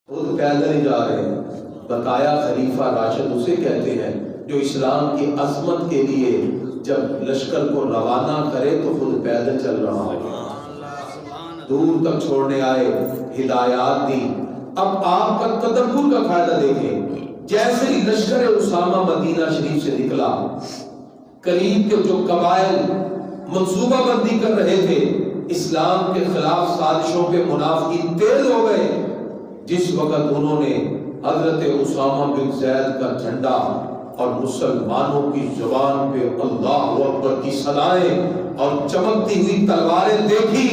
خود پیدل ہی جا رہے ہیں. بتایا خلیفہ راشد اسے کہتے ہیں جو اسلام کی عظمت کے لیے جب لشکر کو روانہ کرے تو خود پیدل چل رہا ہو. دور تک چھوڑنے آئے، ہدایات دی. اب آپ کا تدبر کا فائدہ دیکھیں. جیسے ہی لشکر اسامہ مدینہ شریف سے نکلا، قریب کے جو قبائل منصوبہ بندی کر رہے تھے اسلام کے خلاف سازشوں پہ منافقین تیز ہو گئے. جس وقت انہوں نے حضرت اسامہ بن زید کا جھنڈا اور مسلمانوں کی زبان پہ اللہ اکبر کی صدائیں اور چمکتی ہوئی تلواریں دیکھی،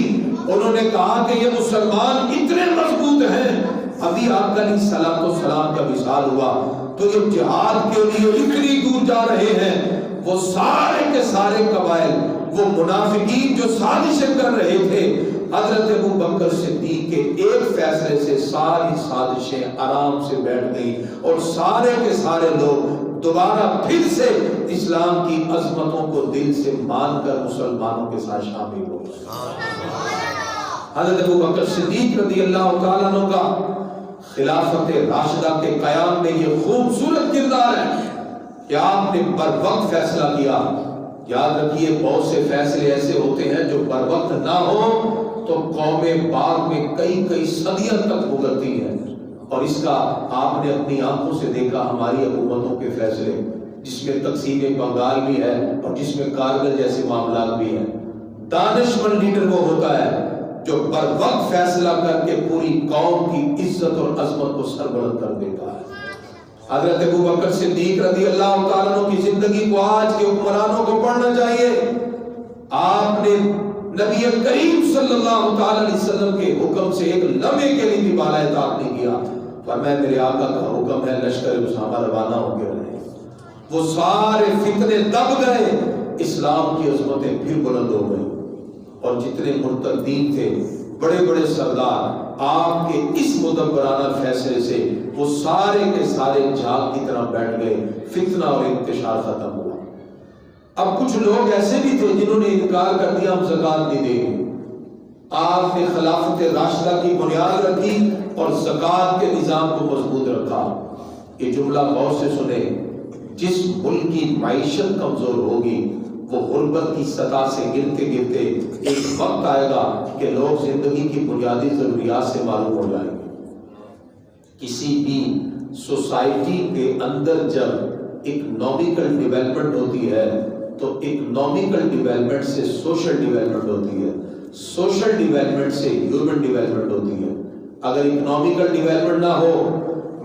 انہوں نے کہا کہ یہ مسلمان اتنے مضبوط ہیں. ابھی آقا علیہ الصلوۃ والسلام کا وصال ہوا تو یہ جہاد کے لیے اتنی دور جا رہے ہیں. وہ سارے کے سارے قبائل، وہ منافقین جو سازشیں کر رہے تھے، حضرت ابوبکر صدیق کے ایک فیصلے سے ساری سازشیں آرام سے بیٹھ گئیں اور سارے کے سارے لوگ دوبارہ پھر سے اسلام کی عظمتوں کو دل سے مان کر مسلمانوں کے ساتھ شامل ہو گئے. حضرت ابوبکر صدیق رضی اللہ تعالیٰ عنہ کا خلافت راشدہ کے قیام میں یہ خوبصورت کردار ہے کہ آپ نے بر وقت فیصلہ کیا. یاد رکھیے بہت سے فیصلے ایسے ہوتے ہیں جو بر وقت نہ ہو تو قوم بعد میں کئی صدیوں تک بھگتتی ہے. اور اس کا آپ نے اپنی آنکھوں سے دیکھا ہماری حکومتوں کے فیصلے، جس میں تقسیم بنگال بھی ہے اور جس میں کارگل جیسے معاملات بھی ہیں. دانشمند لیڈر وہ ہوتا ہے جو بر وقت فیصلہ کر کے پوری قوم کی عزت اور عظمت کو سربلند کر دیتا ہے. حضرت ابوبکر صدیق رضی اللہ تعالیٰ عنہ کی زندگی کو آج کے حکمرانوں کو پڑھنا چاہیے. آپ نے نبی کریم صلی اللہ تعالیٰ علیہ وسلم کے حکم سے ایک لمحے کے لیے بھی بالائے طاق نہیں کیا. فرمایا میرے آقا کا حکم ہے لشکر اسامہ روانہ ہو کے رہے. وہ سارے فتنے دب گئے، اسلام کی عظمتیں پھر بلند ہو گئی. اور جتنے مرتدین تھے بڑے بڑے سردار آپ کے اس مدبرانہ فیصلے سے وہ سارے کے سارے جھاگ کی طرح بیٹھ گئے. فتنہ اور انتشار ختم ہوا. اب کچھ لوگ ایسے بھی تھے جنہوں نے انکار کر دیا ہم زکوٰۃ نہیں دیں گے. آپ نے خلافت راشدہ کی بنیاد رکھی اور زکوٰۃ کے نظام کو مضبوط رکھا. یہ جملہ غور سے سنے، جس ملک کی معیشت کمزور ہوگی وہ غربت کی سطح سے گرتے گرتے ایک وقت آئے گا کہ لوگ زندگی کی بنیادی ضروریات سے معروف ہو جائیں گے. کسی بھی سوسائٹی کے اندر جب اکنامیکل ڈیولپمنٹ ہوتی ہے تو اکنامیکل ڈیولپمنٹ سے سوشل ڈیولپمنٹ ہوتی ہے، سوشل ڈیولپمنٹ سے ہیومن ڈیولپمنٹ ہوتی ہے. اگر اکنامیکل ڈیولپمنٹ نہ ہو،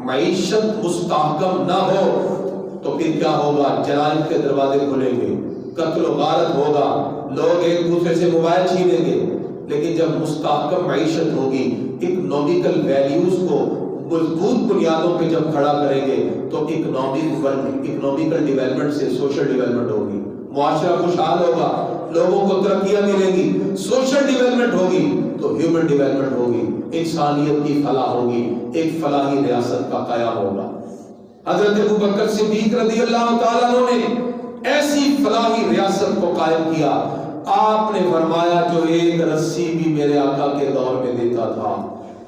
معیشت مستحکم نہ ہو تو پھر کیا ہوگا؟ جرائم کے دروازے کھلیں گے، قتل و غارت ہوگا، لوگ ایک دوسرے سے موبائل چھینیں گے. لیکن جب مستحکم معیشت ہوگی، اکنامیکل ویلیوز کو مضبوط بنیادوں پہ جب کھڑا کریں گے تو اکنامیکل ڈیولپمنٹ سے سوشل ڈیولپمنٹ ہوگی، معاشرہ خوشحال ہوگا، لوگوں کو ترقیاں ملیں گی. سوشل ڈیولپمنٹ ہوگی تو ہیومن ڈیولپمنٹ ہوگی، انسانیت کی فلاح ہوگی، ایک فلاحی ریاست کا قیام ہوگا. حضرت ابوبکر صدیق رضی اللہ تعالیٰ عنہ نے ایسی فلاحی ریاست کو قائم کیا. آپ نے فرمایا جو ایک رسی بھی میرے آقا کے دور میں دیتا تھا،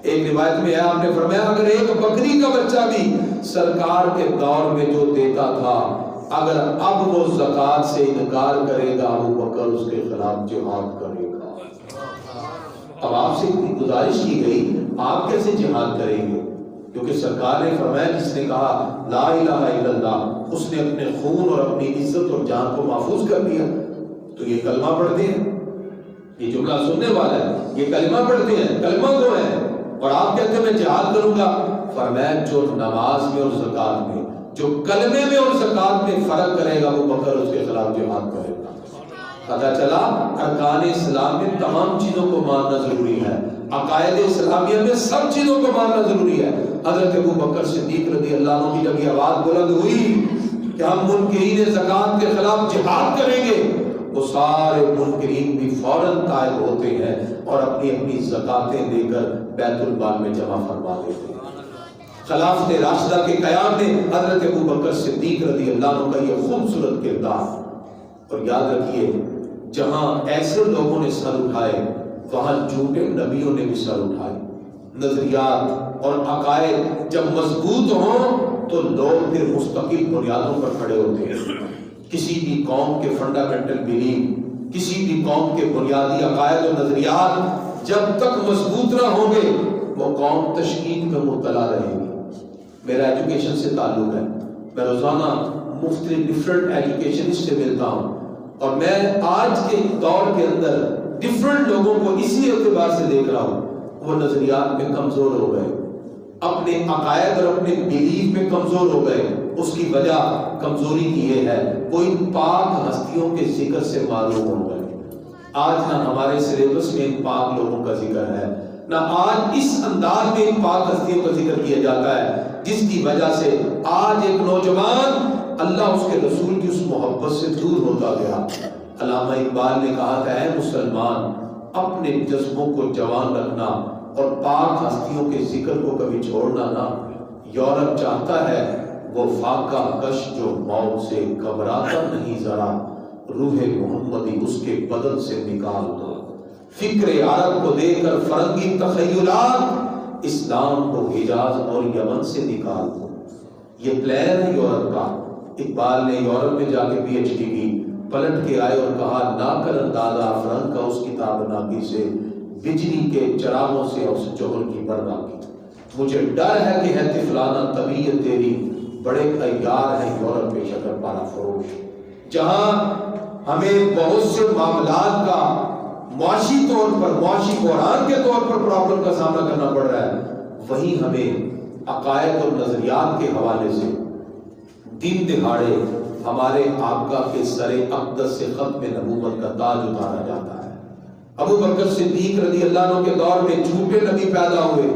ایک روایت میں ہے آپ نے فرمایا اگر ایک بکری کا بچہ بھی سرکار کے دور میں جو دیتا تھا، اگر اب وہ زکوٰۃ سے انکار کرے گا ابوبکر اس کے خلاف جہاد کرے گا. اب آپ سے اتنی گزارش کی گئی، آپ کیسے جہاد کریں گے؟ کیونکہ سرکار نے فرمایا جس نے کہا لا الہ الا اللہ اس نے اپنے خون اور اپنی عزت اور جان کو محفوظ کر دیا. تو یہ کلمہ پڑھتے ہیں، یہ جملہ سننے والا ہے، یہ کلمہ پڑھتے ہیں، کلمہ کو ہے، اور آپ کہتے ہیں میں جہاد کروں گا. فرمایا جو نماز میں اور زکوٰۃ میں، جو کلمے میں اور زکوٰۃ میں فرق کرے گا وہ بکر اس کے خلاف جہاد کرے گا. پتہ چلا ارکان اسلام میں تمام چیزوں کو ماننا ضروری ہے، عقائد اسلامیہ میں سب چیزوں کو ماننا ضروری ہے. حضرت ابوبکر صدیق رضی اللہ عنہ کی جب یہ آواز بلند ہوئی کہ ہم منکرین زکوٰۃ کے خلاف جہاد کریں گے، وہ سارے منکرین بھی فوراً تائب ہوتے ہیں اور اپنی اپنی زکاتیں دے کر بیت المال میں جمع فرما دیتے ہیں. خلافت راشدہ کے قیام میں حضرت ابوبکر صدیق رضی اللہ عنہ کا یہ خوبصورت کردار. اور یاد رکھیے جہاں ایسے لوگوں نے سر اٹھائے وہاں جھوٹے نبیوں نے بھی سر اٹھائے. نظریات اور عقائد جب مضبوط ہوں تو لوگ پھر مستقل بنیادوں پر کھڑے ہوتے ہیں۔ کسی بھی قوم کے فنڈامنٹل بلیف، کسی بھی قوم کے بنیادی عقائد و نظریات جب تک مضبوط نہ ہوں گے وہ قوم تشکیل میں مبتلا رہے گی۔ میرا ایجوکیشن سے تعلق ہے، میں روزانہ مختلف ڈفرینٹ ایجوکیشنسٹ سے ملتا ہوں، اور میں آج کے دور کے اندر ڈفرینٹ لوگوں کو اسی اعتبار سے دیکھ رہا ہوں، وہ نظریات میں کمزور ہو گئے، اپنے عقائد اور اپنے بیلیف میں کمزور ہو گئے۔ اس کی وجہ کمزوری کی یہ ہے وہ ان پاک ہستیوں کے ذکر سے معلوم ہو گئے۔ آج نہ ہمارے سلیبس میں ان پاک لوگوں کا ذکر ہے، نہ آج اس انداز میں ان پاک ہستیوں کا ذکر کیا جاتا ہے، جس کی وجہ سے آج ایک نوجوان اللہ اس کے رسول کی اس محبت سے دور ہوتا گیا۔ علامہ اقبال نے کہا تھا، اے مسلمان اپنے جذبوں کو جوان رکھنا اور پاک ہستیوں کے ذکر کو کبھی چھوڑنا نہ۔ یورپ چاہتا ہے وہ فاقہ کش جو موت سے گھبراتا نہیں ذرا، روح محمدی اس کے بدن سے نکال دو۔ فکر عرب کو دے کر فرنگی تخیلات، اسلام کو حجاز اور یمن سے نکال دو۔ یہ پلان ہے یورپ کا۔ اقبال نے یورپ میں جا کے پی ایچ ڈی کی، پلٹ کے آئے اور کہا نہ کر اندازہ فرنگ کا اس کتاب ناکی سے، بجلی کے چراغوں سے اس جوہر کی بردا کی۔ مجھے ڈر ہے کہ ہے طفلانہ طبیعت تیری، بڑے عیار ہیں یورپ کے شکر پارا فروش۔ جہاں ہمیں بہت سے معاملات کا معاشی طور پر، معاشی بحران کے طور پر پرابلم کا سامنا کرنا پڑ رہا ہے، وہیں ہمیں عقائد اور نظریات کے حوالے سے دن دہاڑے ہمارے آقا کے سر اقدس سے ختم نبوت کا تاج اتارا جاتا ہے۔ ابو بکر صدیق رضی اللہ عنہ کے دور میں جھوٹے نبی پیدا ہوئے،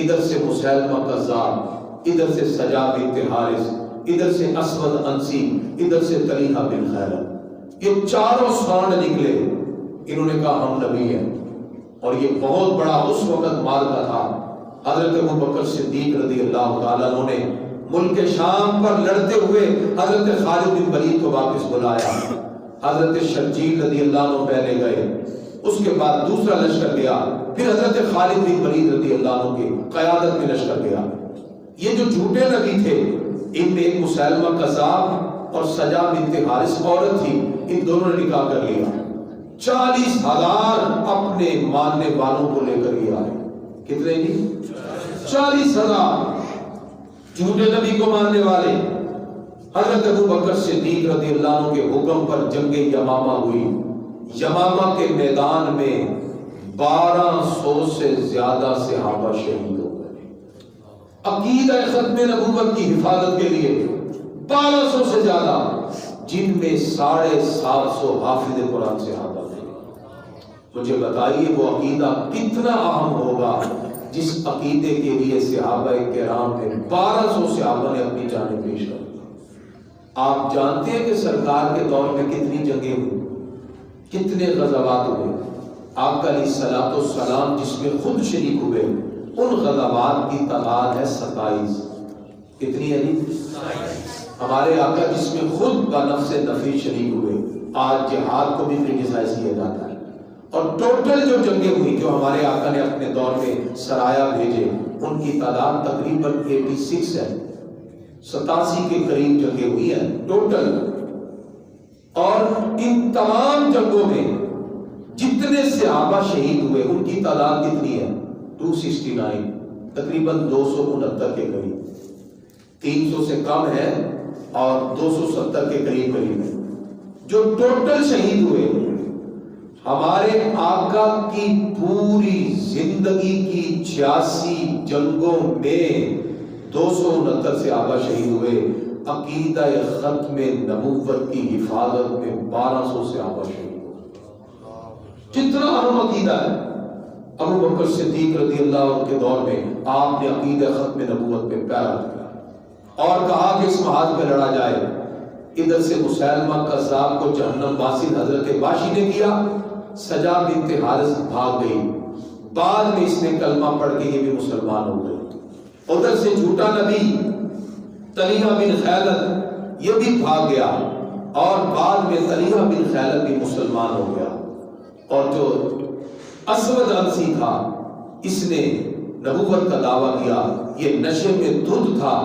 ادھر سے مسیلمہ کذاب، ادھر سے سجا بنت حارث، ادھر سے اسود انسی، ادھر سے طلیحہ بن خیرت، یہ چاروں سانڈ نکلے۔ انہوں نے کہا ہم نبی ہیں، اور یہ بہت بڑا اس وقت مارکا تھا۔ حضرت ابو بکر صدیق رضی اللہ تعالیٰ عنہ نے ملک شام پر لڑتے ہوئے حضرت خالد بن ولید کو واپس بلایا۔ حضرت شرجیل رضی اللہ عنہ پہلے گئے، اس کے بعد دوسرا لشکر گیا، پھر حضرت خالد بن ولید رضی اللہ عنہ کی قیادت میں لشکر گیا۔ یہ جو جھوٹے نبی تھے، ان میں ایک مسیلمہ کذاب اور سجا بنت حارث عورت تھی، ان دونوں نے نکاح کر لیا۔ 40,000 اپنے ماننے والوں کو لے کر یہ آئے۔ کتنے جی؟ 40,000 جھوٹے نبی کو ماننے والے۔ حضرت ابو بکر صدیق رضی اللہ عنہ کے حکم پر جنگ یمامہ ہوئی۔ یمامہ کے میدان میں 1200 سے زیادہ صحابہ شہید ہو گئے۔ عقیدہ ختم نبوت کی حفاظت کے لیے 1200 سے زیادہ، جن میں 750 حافظ قرآن صحابہ تھے۔ مجھے بتائیے وہ عقیدہ کتنا اہم ہوگا جس عقیدے کے لیے صحابہ کرام نے 1200 صحابہ نے اپنی جانیں پیش کر دی۔ آپ جانتے ہیں کہ سرکار کے دور میں کتنی جنگیں ہوئی، کتنے غزوات ہوئے۔ آقا علیہ الصلوۃ والسلام جس میں خود شریک ہوئے، ان غزوات کی تعداد ہے 27۔ کتنی ہے جی؟ ہمارے آقا جس میں خود بنفس نفی شریک ہوئے، آج جہاد کو بھی کرٹیسائز کیا جاتا ہے۔ اور ٹوٹل جو جنگیں ہوئی جو ہمارے آقا نے اپنے دور میں سرایا بھیجے، ان کی تعداد تقریباً 86 ہے، 87 کے قریب جنگیں ہوئی ہیں ٹوٹل۔ اور ان تمام جنگوں میں جتنے صحابہ شہید ہوئے ان کی تعداد کتنی ہے؟ 269، تقریباً 269 کے قریب۔ 300 سے کم ہے اور 270 کے قریب ہے جو ٹوٹل شہید ہوئے۔ ہمارے آقا کی پوری زندگی کی 86 جنگوں میں 269 صحابہ شہید ہوئے۔ عقیدہ ختم نبوت کی حفاظت میں 1200 صحابہ شہید ہوئے۔ کتنا اہم عقیدہ ہے۔ ابو بکر صدیق رضی اللہ عنہ کے دور میں آپ نے عقیدہ ختم نبوت پہ پیرا کیا اور کہا کہ اس محاذ پہ لڑا جائے۔ ادھر سے مسیلمہ کذاب کو جہنم واصل حضرت واشی نے کیا، سجا بنت حارث بھاگ گئی، بعد میں اس نے کلمہ پڑھ کے یہ بھی مسلمان ہو گئی۔ ادھر سے جھوٹا نبی طلیحہ بن خیلد یہ بھی بھاگ گیا، اور بعد میں طلیحہ بن خیلد بھی مسلمان ہو گیا۔ اور جو اسود انسی تھا، اس نے نبوت کا دعویٰ کیا، یہ نشے میں دھت تھا،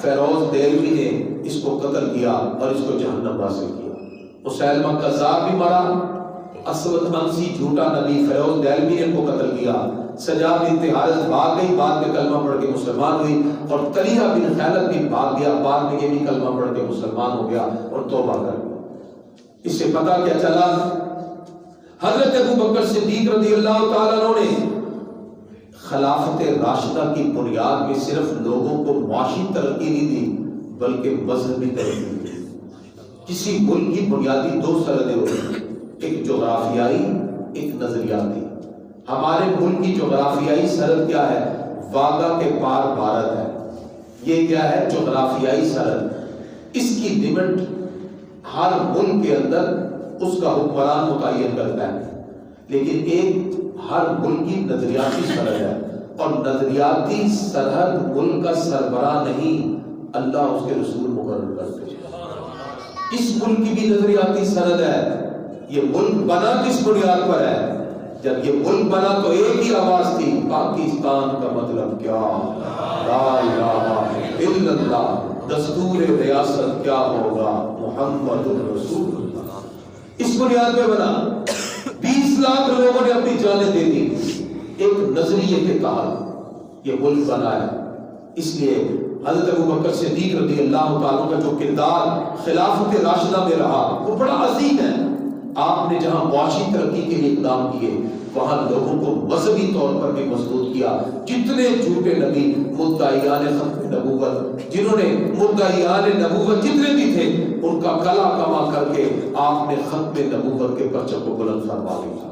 فیروز دہلوی نے اس کو قتل کیا اور اس کو جہنم حاصل کیا۔ مسیلمہ کذاب بھی مرا، اسود انسی جھوٹا نبی فیروز دہلوی نے ان کو قتل کیا، سجاد بنت حارث بھاگ گئی، بعد میں کلمہ پڑھ کے مسلمان ہوئی، اور طلحہ بن خیلد بھی بھاگ گیا، بعد میں یہ بھی کلمہ پڑھ کے مسلمان ہو گیا اور توبہ کر گیا۔ اس سے پتہ کیا چلا؟ حضرت ابوبکر صدیق رضی اللہ تعالیٰ عنہ نے خلافت راشدہ کی بنیاد میں صرف لوگوں کو معاشی ترقی نہیں دی بلکہ مذہبی ترقی دی۔ کسی ملک کی بنیادی دو سرحدیں ہوتی ہیں، ایک جغرافیائی، ایک نظریاتی۔ ہمارے ملک کی جغرافیائی سرحد کیا ہے؟ واگا کے پار بھارت ہے، یہ کیا ہے؟ جغرافیائی سرحد۔ اس کی لمٹ ہر ملک کے اندر اس کا حکمران متعین کرتا ہے، لیکن ایک ہر ملک کی نظریاتی سرحد ہے، اور نظریاتی سرحد ملک کا سربراہ نہیں، اللہ اس کے رسول مقرر کرتے ہیں۔ اس ملک کی بھی نظریاتی سرحد ہے۔ یہ ملک بنا کس بنیاد پر ہے؟ جب یہ ملک بنا تو ایک ہی آواز تھی، پاکستان کا مطلب کیا؟ لا الہ الا اللہ۔ دستور ریاست کیا ہوگا؟ محمد رسول اللہ۔ اس بنیاد پہ بنا، 20 لاکھ لوگوں نے اپنی جانیں دے دی ایک نظریے کے تحت یہ ملک بنا ہے۔ اس لیے حضرت ابوبکر صدیق رضی اللہ تعالیٰ کا جو کردار خلافت راشدہ میں رہا وہ بڑا عظیم ہے۔ آپ نے جہاں معاشی ترقی کے لیے اقدام کیے وہاں لوگوں کو مذہبی طور پر بھی مضبوط کیا۔ جتنے جھوٹے نبی مدعیان ختم نبوت، جنہوں نے مدعیان نبوت جتنے بھی تھے ان کا کلا کما کر کے آپ نے ختم نبوت کے پرچم کو بلند فرما دیا۔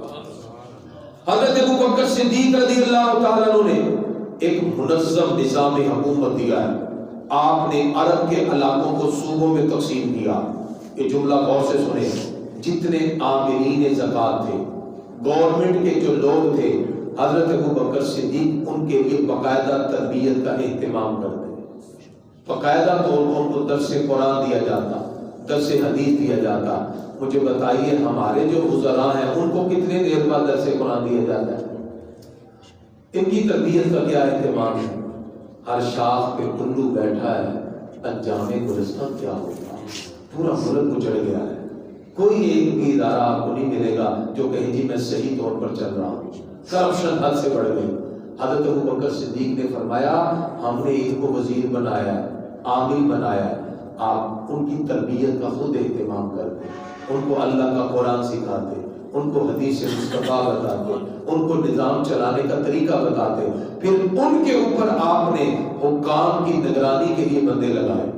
حضرت ابوبکر صدیق رضی اللہ تعالیٰ عنہ نے ایک منظم نظام حکومت دیا ہے۔ آپ نے عرب کے علاقوں کو صوبوں میں تقسیم کیا۔ یہ جملہ غور سے سنیں، جتنے عاملین زکوٰۃ تھے، گورنمنٹ کے جو لوگ تھے، حضرت ابوبکر صدیق ان کے لیے باقاعدہ تربیت کا اہتمام کرتے، باقاعدہ طور پر ان کو درس قرآن دیا جاتا، درس حدیث دیا جاتا۔ مجھے بتائیے ہمارے جو وزراء ہیں ان کو کتنے دیر بعد درس قرآن دیا جاتا ہے؟ ان کی تربیت کا کیا اہتمام ہے؟ ہر شاخ پہ الو بیٹھا ہے، انجام گلستان کیا ہوگا؟ پورا ملک اجڑ گیا ہے، کوئی ایک بھی ادارہ آپ کو نہیں ملے گا جو کہیں جی میں صحیح طور پر چل رہا ہوں۔ کرپشن حد سے بڑھ گئی۔ حضرت ابوبکر صدیق نے فرمایا ہم نے ان کو وزیر بنایا ہے، عامل بنایا ہے، آپ ان کی تربیت کا خود اہتمام کرتے، ان کو اللہ کا قرآن سکھاتے، ان کو حدیث مصطفیٰ بتاتے، ان کو نظام چلانے کا طریقہ بتاتے، پھر ان کے اوپر آپ نے حکام کی نگرانی کے لیے بندے لگائے۔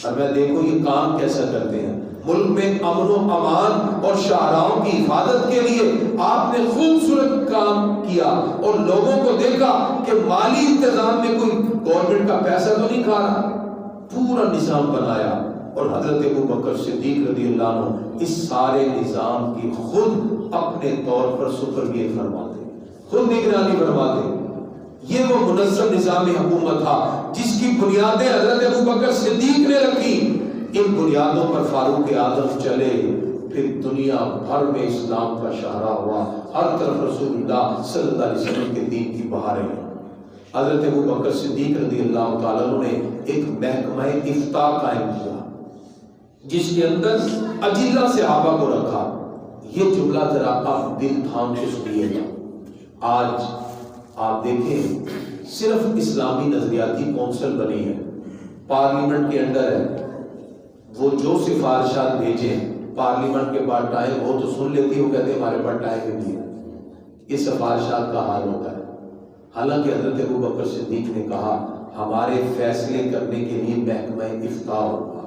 اور میں دیکھو یہ کام کیسا کرتے ہیں، ملک میں امن و امان اور شاہراہوں کی حفاظت کے لیے آپ نے خوبصورت کام کیا، اور لوگوں کو دیکھا کہ مالی انتظام میں کوئی گورنمنٹ کا پیسہ تو نہیں کھا رہا، پورا نظام بنایا۔ اور حضرت ابوبکر صدیق رضی اللہ عنہ اس سارے نظام کی خود اپنے طور پر سپرگیر فرماتے، خود نگرانی فرماتے۔ یہ وہ منظم نظام حکومت تھا جس کی بنیادیں حضرت ابوبکر صدیق نے رکھی۔ ان بنیادوں پر فاروق اعظم چلے، پھر دنیا بھر میں اسلام کا شاہراہ ہوا، ہر طرف رسول اللہ صلی اللہ علیہ وسلم کے دین کی بہاریں ہیں۔ حضرت ابوبکر صدیق رضی اللہ تعالیٰ عنہ نے ایک محکمہ افتاء قائم کیا جس کے اندر اجلہ صحابہ کو رکھا۔ یہ جملہ ذرا آپ دل تھام کے سنیے گا۔ آج آپ دیکھیں صرف اسلامی نظریاتی کونسل بنی ہے، پارلیمنٹ کے انڈر ہے، وہ جو سفارشات بھیجیں پارلیمنٹ کے بعد ٹائم ہو تو سن لیتی، وہ کہتے ہیں ہمارے پاس ٹائم نہیں ہے۔ یہ سفارشات کا حال ہوتا ہے۔ حالانکہ حضرت ابوبکر صدیق نے کہا ہمارے فیصلے کرنے کے لیے محکمہ افتاء ہوگا،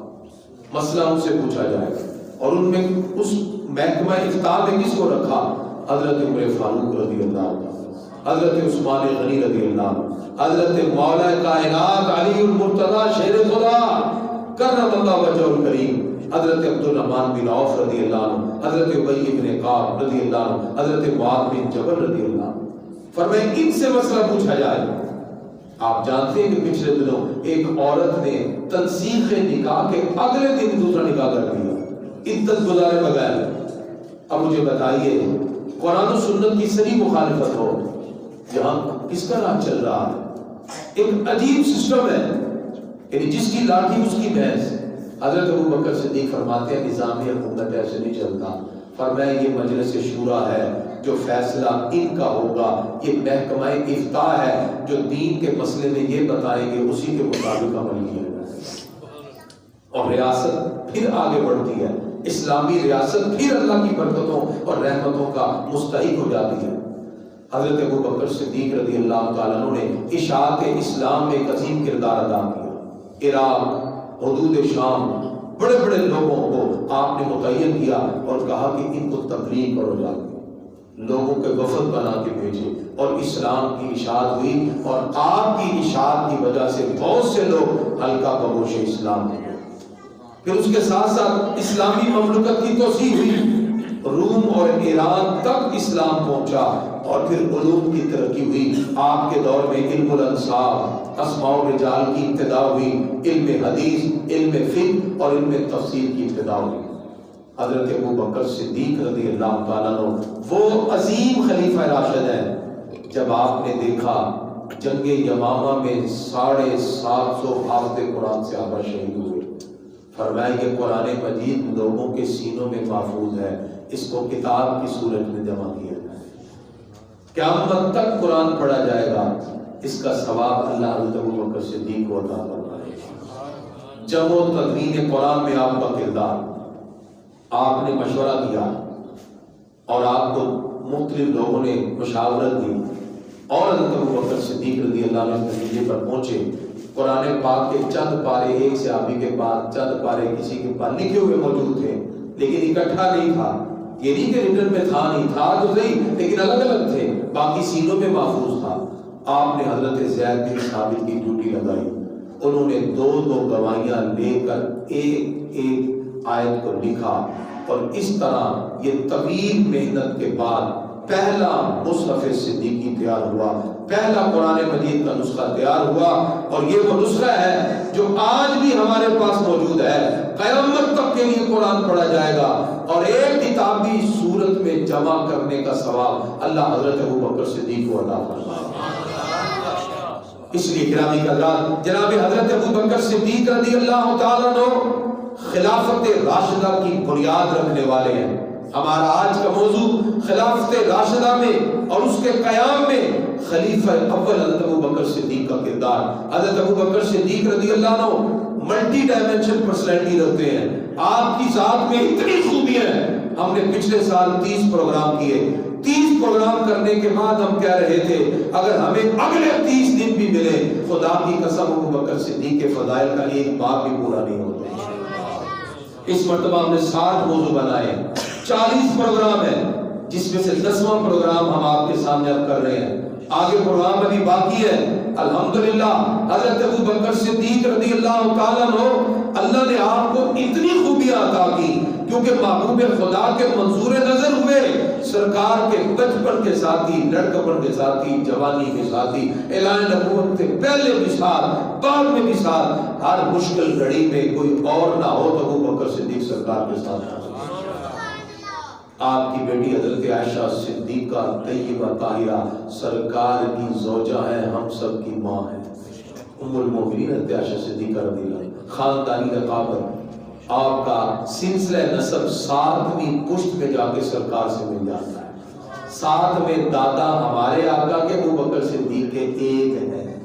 مسئلہ ان سے پوچھا جائے گا، اور ان میں اس محکمہ افتاء میں کس کو رکھا؟ حضرت عمر فاروق رضی اللہ عنہ، حضرت عثمان غنی رضی اللہ عنہ، حضرت مولا کائنات علی المرتضی شیر خدا کرم اللہ وجہہ الکریم، حضرت عبد الرحمن بن عوف رضی اللہ عنہ، حضرت ابی بن کعب رضی اللہ عنہ، حضرت معاذ بن جبل رضی اللہ عنہ۔ فرمائے ان سے مسئلہ پوچھا جائے۔ آپ جانتے ہیں کہ پچھلے دنوں ایک عورت نے تنسیخ نکاح کے اگلے دن دوسرا نکاح کر دیا عدت گزارے بغیر۔ اب مجھے بتائیے قرآن و سنت کی صریح مخالفت ہو، یہاں کس کا راج چل رہا ہے؟ ایک عجیب سسٹم ہے، یعنی جس کی لاٹھی اس کی بھینس۔ حضرت ابوبکر صدیق فرماتے ہیں نظامی حکومت ایسے نہیں چلتا، فرمایا یہ مجلس شورا ہے جو فیصلہ ان کا ہوگا، یہ محکمہ افتاء ہے جو دین کے مسئلے میں یہ بتائیں گے، اسی کے مطابق عمل کیا جائے اور ریاست پھر آگے بڑھتی ہے، اسلامی ریاست پھر اللہ کی برکتوں اور رحمتوں کا مستحق ہو جاتی ہے۔ حضرت ابوبکر صدیق رضی اللہ تعالیٰ عنہ نے اشاعت اسلام میں ایک عظیم کردار ادا کیا۔ عراق، حدود شام، بڑے بڑے لوگوں کو آپ نے متعین کیا اور کہا کہ ان کو تبلیغ کرو، جا کے لوگوں کے وفد بنا کے بھیجے اور اسلام کی اشاعت ہوئی، اور آپ کی اشاعت کی وجہ سے بہت سے لوگ حلقہ بگوش اسلام ہوئے۔ پھر اس کے ساتھ ساتھ اسلامی مملکت کی توسیع ہوئی، روم اور ایران تک اسلام پہنچا، اور پھر علوم کی ترقی ہوئی۔ آپ کے دور میں علم الانصاب، اسماء الرجال کی ابتدا ہوئی، علم حدیث، علم فقہ اور علم تفسیر کی ابتدا ہوئی۔ حضرت ابوبکر صدیق رضی اللہ تعالیٰ عنہ وہ عظیم خلیفہ راشد ہیں، جب آپ نے دیکھا جنگ یمامہ میں 750 حافظ قرآن سے صحابہ شہید ہوئے، فرمایا کہ قرآن مجید لوگوں کے سینوں میں محفوظ ہے، اس کو کتاب کی صورت میں جمع کیا جائے، قیامت تک قرآن پڑھا جائے گا، اس کا ثواب اللہ حضرت ابوبکر صدیق کو عطا فرمائے گا۔ جمع و تدوین قرآن میں آپ کا کردار، آپ نے مشورہ دیا اور آپ کو مختلف لوگوں نے مشاورت دی، اور حضرت ابوبکر صدیق رضی اللہ عنہ اس نتیجے پر پہنچے قرآن پاک کے چند پارے ایک صحابی کے پاس، چند پارے کسی کے پاس لکھے ہوئے موجود تھے، لیکن اکٹھا نہیں تھا، یہ نہیں کہ ریٹن میں تھا، نہیں تھا تو صحیح لیکن الگ الگ تھے، باقی سینوں میں محفوظ تھا۔ آپ نے حضرت زید بن ثابت کی ڈیوٹی لگائی، انہوں نے 2 گواہیاں لے کر ایک آیت کو لکھا، اور اس طرح یہ طویل محنت کے بعد پہلا مصحف صدیقی تیار ہوا، پہلا قرآن مجید کا نسخہ تیار ہوا، اور یہ وہ نسخہ ہے جو آج بھی ہمارے پاس موجود ہے، قیامت تک کے لیے قرآن پڑھا جائے گا، اور ایک کتابی صورت میں جمع کرنے کا ثواب اللہ حضرت ابوبکر صدیق کو عطا فرمائے۔ اس لیے گرامی حضرات، جناب حضرت ابوبکر صدیق رضی اللہ تعالیٰ عنہ خلافت راشدہ کی بنیاد رکھنے والے ہیں۔ ہمارا آج کا موضوع خلافت راشدہ میں اور اس کے قیام میں خلیفہ اول حضرت ابوبکر صدیق کا کردار۔ حضرت ابوبکر صدیق رضی اللہ عنہ ملٹی ڈائمینشن پرسنالٹی رکھتے ہیں، آپ کی ذات میں اتنی خوبیاں ہیں۔ ہم نے پچھلے سال 30 پروگرام کیے، 30 پروگرام کرنے کے بعد ہم کہہ رہے تھے اگر ہمیں اگلے 30 دن بھی ملے، خدا کی قسم ابوبکر صدیق کے فضائل کا ایک باب بھی پورا نہیں ہوتا۔ اس مرتبہ ہم نے 60 موضوع بنائے، 40 پروگرام ہے، جس میں سے 10واں پروگرام ہم آپ کے سامنے اب کر رہے ہیں، آگے پروگرام ابھی باقی ہے۔ الحمدللہ حضرت ابوبکر صدیق رضی اللہ تعالیٰ عنہ اللہ نے آپ کو اتنی خوبیاں عطا کی، کیونکہ محبوب خدا کے منظور نظر ہوئے، سرکار کے بچپن کے ساتھی، لڑکپن کے ساتھی، جوانی کے ساتھی، اعلان نبوت سے پہلے بھی ساتھ، بعد میں بھی ساتھ، ہر مشکل گھڑی میں کوئی اور نہ ہو تو ابوبکر صدیق سرکار کے ساتھ۔ آپ کی بیٹی حضرت عائشہ صدیقہ طیبہ طاہرہ سرکار کی زوجہ ہیں، ہم سب کی ماں ہیں، ام المومنین حضرت عائشہ صدیقہ رضی اللہ عنہ، خاندانی رقابت، آپ کا سلسلہ نسب 7ویں پشت میں جا کے سرکار سے مل جاتا ہے۔ 7ویں دادا ہمارے آقا کے ابوبکر صدیق کے ایک ہیں،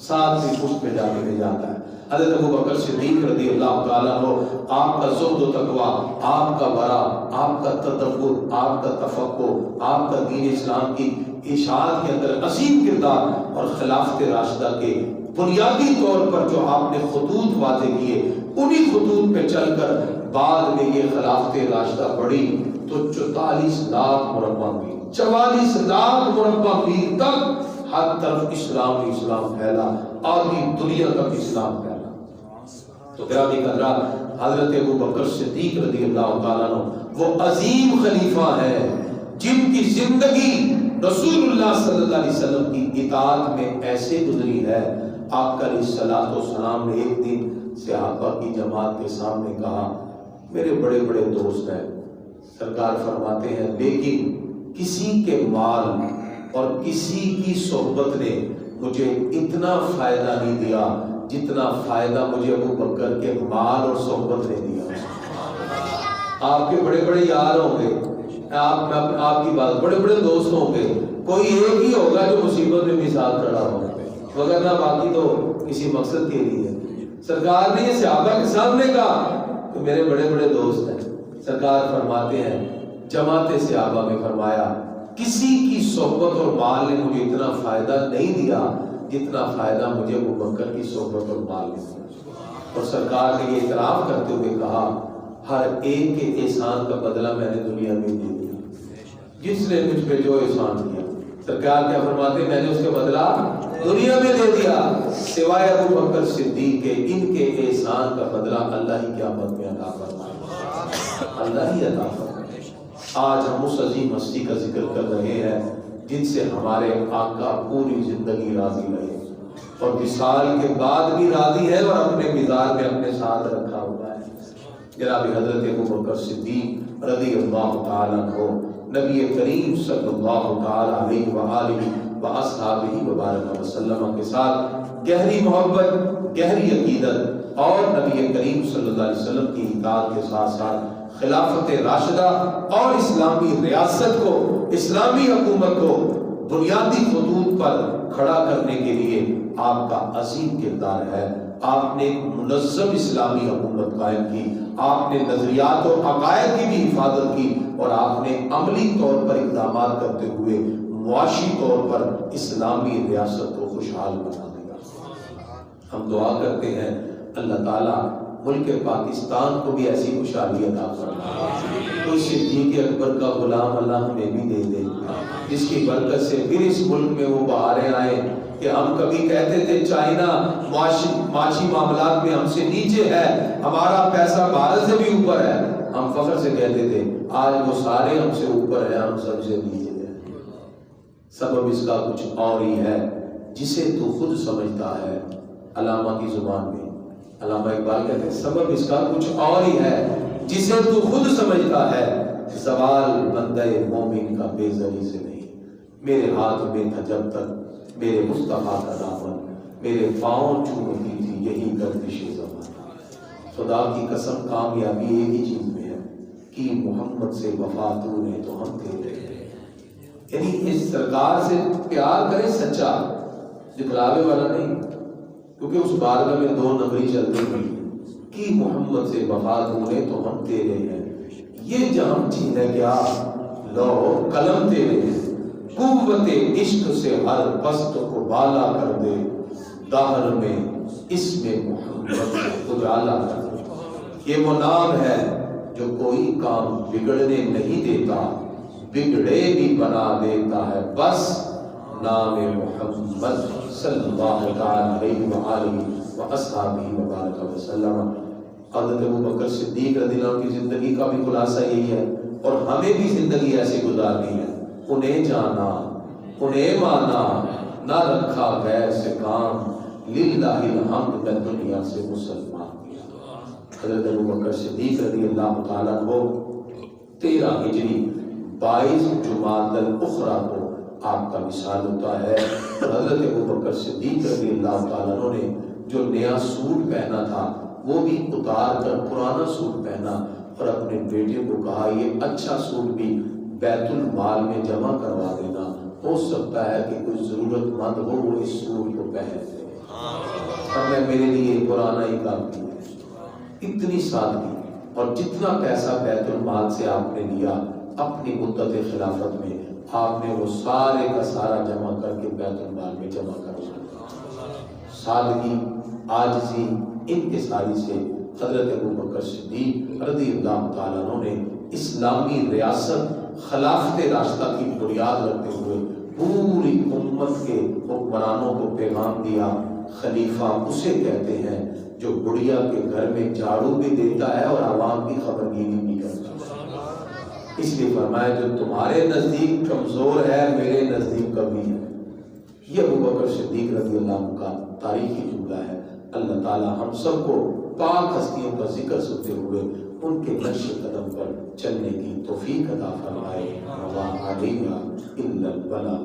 7ویں پشت میں جا کے مل جاتا ہے۔ حضرت ابوبکر صدیق رضی اللہ تعالیٰ عنہ آپ کا زہد و تقویٰ، آپ کا ورع، آپ کا تدبر، آپ کا تفقہ، آپ کا دین اسلام کی اشاعت کے اندر عظیم کردار، اور خلافت راشدہ کے بنیادی طور پر جو آپ نے خطوط واضح کیے، انہی خطوط پہ چل کر بعد میں یہ خلافت راشدہ بڑھی تو 44 لاکھ مربع میل، 44 لاکھ مربع میل تک ہر طرف اسلام پھیلا، آدھی دنیا تک اسلام پھیلا۔ تو گرامی حضرات، حضرت ابوبکر صدیق رضی اللہ تعالیٰ عنہ وہ عظیم خلیفہ ہے جن کی زندگی رسول اللہ صلی اللہ علیہ وسلم کی اطاعت میں ایسے گزری ہے۔ آپ کا علیہ الصلوۃ والسلام نے ایک دن صحابہ کی جماعت کے سامنے کہا، میرے بڑے بڑے دوست ہیں، سرکار فرماتے ہیں لیکن کسی کے مال اور کسی کی صحبت نے مجھے اتنا فائدہ نہیں دیا جتنا فائدہ مجھے ابو بکر کے مال اور صحبت نے دیا۔ آپ کے بڑے بڑے یار ہوں گے، آپ کی بات بڑے بڑے دوست ہوں گے، کوئی ایک ہی ہوگا جو مصیبت میں مثال کھڑا ہوگا، وگرنہ باقی تو کسی مقصد کے لیے۔ سرکار نے یہ صحابہ کے سامنے کہا کہ میرے بڑے بڑے دوست ہیں۔ سرکار فرماتے ہیں جماعت صحابہ میں فرمایا کسی کی صحبت اور مال نے مجھے اتنا فائدہ نہیں دیا جتنا فائدہ مجھے ابو بکر کی صحبت اور مال نے دیا۔ اور سرکار نے یہ اعتراف کرتے ہوئے کہا ہر ایک کے احسان کا بدلہ میں نے دنیا میں دے دیا، جس نے مجھ پہ جو احسان کیا۔ سرکار کیا فرماتے ہیں میں نے اس کا بدلہ دنیا میں دے دیا، سوائے ابو بکر صدیق کے ان کے احسان کا بدلہ اللہ ہی قیامت میں عطا فرمائے، اللہ ہی عطا فرمائے۔ آج ہم اس عظیم ہستی کا ذکر کر رہے ہیں جن سے ہمارے آقا پوری زندگی راضی رہے اور وصال کے بعد بھی راضی ہے اور اپنے مزار میں اپنے ساتھ رکھا ہوا ہے۔ جناب حضرت ابو بکر صدیق رضی اللہ تعالیٰ عنہ نبی کریم صلی اللہ تعالیٰ علیہ وآلہ وآصحابہ وبارک وسلم کے ساتھ گہری محبت، گہری عقیدت اور نبی کریم صلی اللہ علیہ وسلم کی اطاعت کے ساتھ ساتھ خلافت راشدہ اور اسلامی ریاست کو، اسلامی حکومت کو بنیادی خطوط پر کھڑا کرنے کے لیے آپ کا عظیم کردار ہے۔ آپ نے ایک منظم اسلامی حکومت قائم کی، آپ نے نظریات اور عقائد کی بھی حفاظت کی اور آپ نے عملی طور پر اقدامات کرتے ہوئے معاشی طور پر اسلامی ریاست کو خوشحال بنا دیا۔ ہم دعا کرتے ہیں اللہ تعالیٰ ملک پاکستان کو بھی ایسی خوشحالی عطا فرمائے۔ کوئی صدیق اکبر کا غلام اللہ ہمیں بھی دے دے جس کی برکت سے پھر اس ملک میں وہ بہاریں آئیں کہ ہم کبھی کہتے تھے چائنا معاشی معاملات میں ہم سے نیچے ہے، ہمارا پیسہ بھارت سے بھی اوپر ہے، ہم فخر سے کہتے تھے، آج وہ سارے ہم سے اوپر ہیں، ہم سب سے نیچے ہیں۔ سبب اس کا کچھ اور ہی ہے جسے تو خود سمجھتا ہے۔ علامہ کی زبان میں علامہ اقبال کہتے ہیں سبب اس کا کچھ اور ہی ہے جسے تو خود سمجھتا ہے، سوال بندہ مومن کا بے زری سے نہیں۔ میرے ہاتھ میں تھا جب تک میرے مصطفیٰ کا دامن، میرے پاؤں چومتی تھی یہی گردش زمان۔ خدا کی قسم کامیابی ایک ہی چیز میں ہے کہ محمد سے وفا تو نے تو ہم تیرے ہیں۔ یعنی اس سرکار سے پیار کریں سچا، دکھلاوے والا نہیں، کیونکہ اس بارگاہ میں دو نمبری چلتے ہوئی کہ محمد سے وفا تو نے تو ہم تیرے ہیں، یہ جہاں چین ہے کیا لو قلم تیرے ہیں، قوت عشق سے ہر پست کو بالا کر دے، دہر میں اس میں محمد کو اجالا کر دے۔ یہ وہ نام ہے جو کوئی کام بگڑنے نہیں دیتا، بگڑے بھی بنا دیتا ہے، بس نام محمد صلی اللہ علیہ وآلہ وآصحابہ وبارک وسلم۔ حضرت ابو بکر صدیق رضی اللہ عنہ کی زندگی کا بھی خلاصہ یہی ہے اور ہمیں بھی زندگی ایسی گزارنی ہے۔ انہیں جانا، انہیں مانا، نہ رکھا غیر سے کام، للہ الحمد میں دنیا سے مسلمان کیا۔ حضرت ابو بکر صدیق رضی اللہ تعالیٰ عنہ 13 ہجری 22 جمادی الاخری کو آپ کا وصال ہوتا ہے۔ حضرت ابو بکر صدیق رضی اللہ تعالیٰ عنہ نے جو نیا سوٹ پہنا تھا وہ بھی اتار کر پرانا سوٹ پہنا اور اپنے بیٹے کو کہا یہ اچھا سوٹ بھی بیت المال میں جمع کروا دینا، ہو سکتا ہے کہ کوئی ضرورت مند ہو وہ اس سوٹ کو پہن لے، اور میں میرے لیے پرانا ہی کافی ہے۔ اتنی سادگی، اور جتنا پیسہ بیت المال سے آپ نے لیا اپنی مدت خلافت میں آپ نے وہ سارے کا سارا جمع کر کے بیت المال میں جمع کروا۔ سادگی، عاجزی، انکساری سے حضرت ابو بکر صدیق رضی اللہ تعالیٰ عنہ نے اسلامی ریاست خلافت راشدہ کی بنیاد رکھتے ہوئے پوری امت کے حکمرانوں کو پیغام دیا۔ خلیفہ اسے کہتے ہیں جو بڑھیا کے گھر میں جھاڑو بھی دیتا ہے اور عوام کی خبرگیری بھی کرتا ہے۔ اس لیے فرمایا جو تمہارے نزدیک کمزور ہے میرے نزدیک کمی ہے۔ یہ ابو بکر صدیق رضی اللہ عنہ کا تاریخی جملہ ہے۔ اللہ تعالی ہم سب کو پاک ہستیوں کا ذکر سنتے ہوئے ان کے نقش قدم پر چلنے کی توفیق عطا فرمائے۔ وما علینا الا البلاغ۔